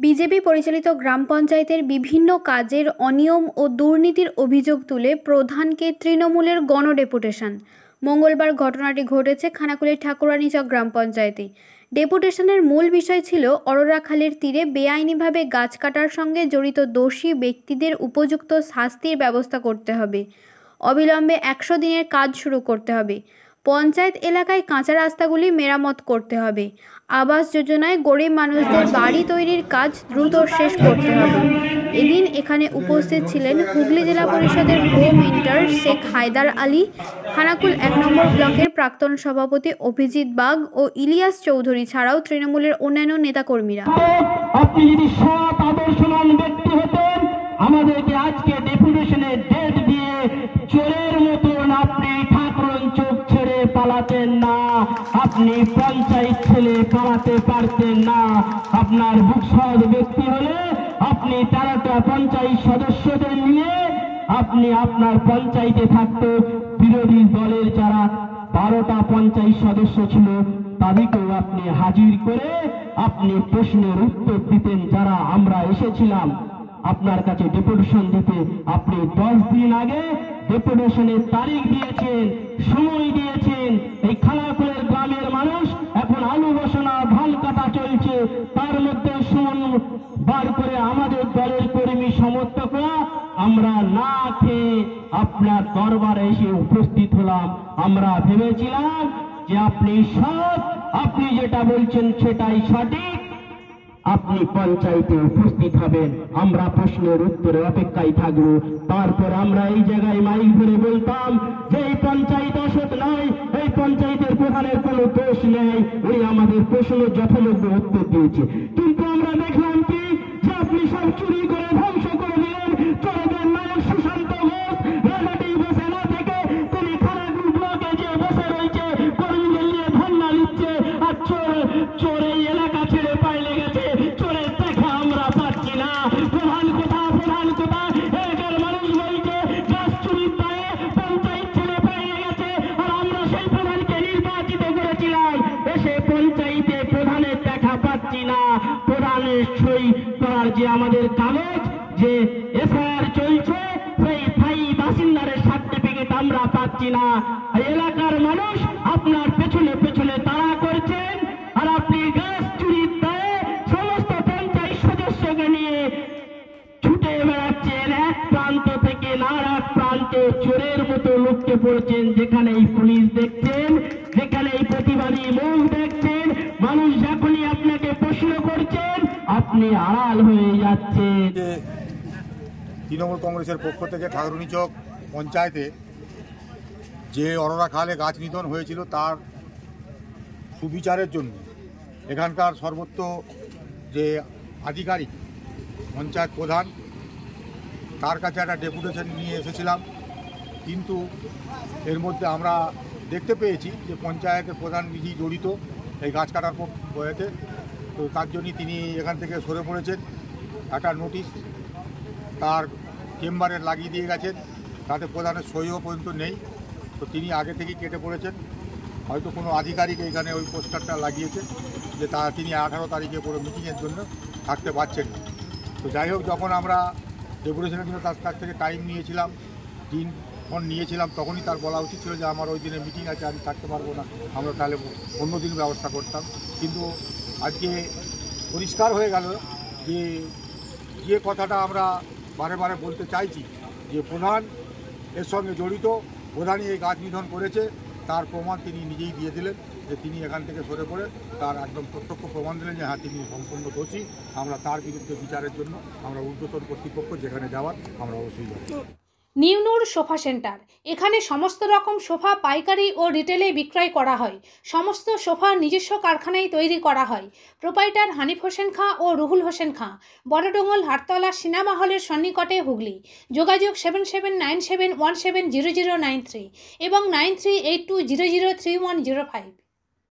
BJP পরিচালিত গ্রাম পঞ্চায়েতের বিভিন্ন কাজের অনিয়ম ও দুর্নীতির অভিযোগ তুলে প্রধানকে তৃণমূলের গণডেপুটেশন। মঙ্গলবার ঘটনাটি ঘটেছে খানাকুলের ঠাকুরানীচক গ্রাম পঞ্চায়েতে। ডেপুটেশনের মূল বিষয় ছিল অরোরা খালের তীরে বেআইনিভাবে গাছ কাটার সঙ্গে জড়িত দোষী ব্যক্তিদের উপযুক্ত শাস্তির ব্যবস্থা করতে হবে। অবিলম্বে 100 দিনের কাজ শুরু করতে হবে। পঞ্চায়েত এলাকায় কাঁচা রাস্তাগুলি মেরামত করতে হবে। আবাস যোজনায় গরিব মানুষদের বাড়ি তৈরির কাজ দ্রুত শেষ করতে হবে। এদিন এখানে উপস্থিত ছিলেন হুগলি জেলা পরিষদের কো-মেন্টর শেখ হায়দার আলী, খানাকুল 1 নম্বর ব্লকের প্রাক্তন সভাপতি অভিজিৎ বাগ ও ইলিয়াস চৌধুরী ছাড়াও তৃণমূলের অন্যান্য নেতাকর্মীরা। আপনি যদি সৎ আদর্শবান ব্যক্তি হতেন, আমাদেরকে আজকে ডেপুটেশনের ডেট দিয়ে চোরের মতন আপনি ঠাকুরঞ্চক ছেড়ে পালাতেন না, আপনি পঞ্চায়েত ছেড়ে পালাতে পারতেন না। আপনার বুক সৎ ব্যক্তি হলে আপনি 13টা পঞ্চায়েত সদস্যদের নিয়ে আপনি আপনার পঞ্চায়েতে থাকতো। বিরোধী দলের যারা 12টা পঞ্চায়েত সদস্য ছিল তাদেরকেও আপনি হাজির করে আপনি প্রশ্নের উত্তর দিতেন। যারা আমরা এসেছিলাম আপনার কাছে ডেপুটেশন দিতে, আপনি 10 দিন আগে ডেপুটেশনের তারিখ দিয়েছেন, সময় দিয়েছেন। এই খানাকুলের গ্রামের মানুষ এখন আলু বসানো ধান কাটা চলছে, তার মধ্যে সময় বার করে আমাদের দলের কর্মী সমর্থকরা আমরা না খেয়ে আপনার দরবারে এসে উপস্থিত হলাম। আমরা ভেবেছিলাম যে আপনি সৎ, আপনি যেটা বলছেন সেটাই সঠিক, আপনি পঞ্চায়েতে উপস্থিত হবেন। আমরা প্রশ্নের উত্তরে অপেক্ষায় থাকবো। তারপর আমরা এই জায়গায় মাইক ধরে বলতাম যে এই পঞ্চায়েত অসৎ নয়, এই পঞ্চায়েতের প্রধানের কোনো দোষ নেই, উনি আমাদের প্রশ্ন যথাযোগ্য উত্তর দিয়েছে। কিন্তু আমরা দেখলাম কি যে আপনি সব চুরি করে ধ্বংস করে দিলেন। চোরদের নায়ক সুশান্ত ঘোষ রাজাটি বসে না থেকে তিনি খানাকুল ব্লকে যে বসে রয়েছে, কর্মীদের নিয়ে ধর্ণা দিচ্ছে, আর চোর এই এলাকা ছেড়ে পাইলে গেছে। চোরের দেখা আমরা পাচ্ছি না। প্রধান কোথা, প্রধান কোথা? এলাকার মানুষ বলছে গাছ চুরির দায়ে পঞ্চায়েত ছেড়ে পাইলে গেছে, আর আমরা সেই প্রধানকে নির্বাচিত করেছিলাম। এসে পঞ্চায়েতে প্রধানের দেখা পাচ্ছি না। প্রধানের সই করার যে আমাদের কাগজ, যে এফআইআর চলছে, সেই স্থায়ী বাসিন্দারের সার্টিফিকেট আমরা পাচ্ছি না। এলাকার মানুষ আপনার পেছনে পেছনে তাড়া করছেন, আর আপনি গাছ চুরির দায়ে সমস্ত পঞ্চায়েত সদস্যকে নিয়ে ছুটে বেড়াচ্ছেন। এক প্রান্ত থেকে আর এক প্রান্তে চোরের মতো লুকতে পড়ছেন। যেখানে এই পুলিশ দেখছেন, যেখানে এই প্রতিবাদী মুখ দেখছেন, মানুষ যখনই আপনাকে প্রশ্ন করছেন আপনি আড়াল হয়ে যাচ্ছেন। তৃণমূল কংগ্রেসের পক্ষ থেকে ঠাকুরানীচক পঞ্চায়েতে যে অরোরা খালে গাছ নিধন হয়েছিল তার সুবিচারের জন্য এখানকার সর্বত্র যে আধিকারিক পঞ্চায়েত প্রধান, তার কাছে একটা ডেপুটেশন নিয়ে এসেছিলাম। কিন্তু এর মধ্যে আমরা দেখতে পেয়েছি যে পঞ্চায়েতের প্রধান নিজেই জড়িত এই গাছ কাটার বয়েতে। তো তার জন্যই তিনি এখান থেকে সরে পড়েছেন। একটা নোটিশ তার চেম্বারে লাগিয়ে দিয়ে গেছেন, তাতে প্রধানের সইও পর্যন্ত নেই। তো তিনি আগে থেকেই কেটে পড়েছেন। হয়তো কোনো আধিকারিক এখানে ওই পোস্টারটা লাগিয়েছে যে তিনি 18 তারিখে পুরো মিটিংয়ের জন্য থাকতে পারছেন না। তো যাই হোক, যখন আমরা ডেপুটেশনের জন্য তার কাছ থেকে টাইম নিয়েছিলাম, ফোন নিয়েছিলাম, তখনই তার বলা উচিত ছিল যে আমার ওই দিনে মিটিং আছে, আমি থাকতে পারবো না, আমরা তাহলে অন্য দিন ব্যবস্থা করতাম। কিন্তু আজকে পরিষ্কার হয়ে গেল যে কথাটা আমরা বারে বারে বলতে চাইছি, যে প্রধান এর সঙ্গে জড়িত, প্রধানই এই গাছ নিধন করেছে, তার প্রমাণ তিনি নিজেই দিয়ে দিলেন যে তিনি এখান থেকে সরে পড়ে তার একদম প্রত্যক্ষ প্রমাণ দিলেন যে হ্যাঁ তিনি সম্পূর্ণ দোষী। আমরা তার বিরুদ্ধে বিচারের জন্য আমরা ঊর্ধ্বতন কর্তৃপক্ষ যেখানে যাওয়ার আমরা অবশ্যই যাব। নিউ নূর সোফা সেন্টার, এখানে সমস্ত রকম সোফা পাইকারি ও রিটেলে বিক্রয় করা হয়। সমস্ত সোফা নিজস্ব কারখানায় তৈরি করা হয়। প্রোপাইটার হানিফ হোসেন খাঁ ও রুহুল হোসেন খাঁ, বড়ডোঙ্গল হাটতলা সিনেমা হলের সন্নিকটে, হুগলি। যোগাযোগ 7797170093 এবং 9382003105।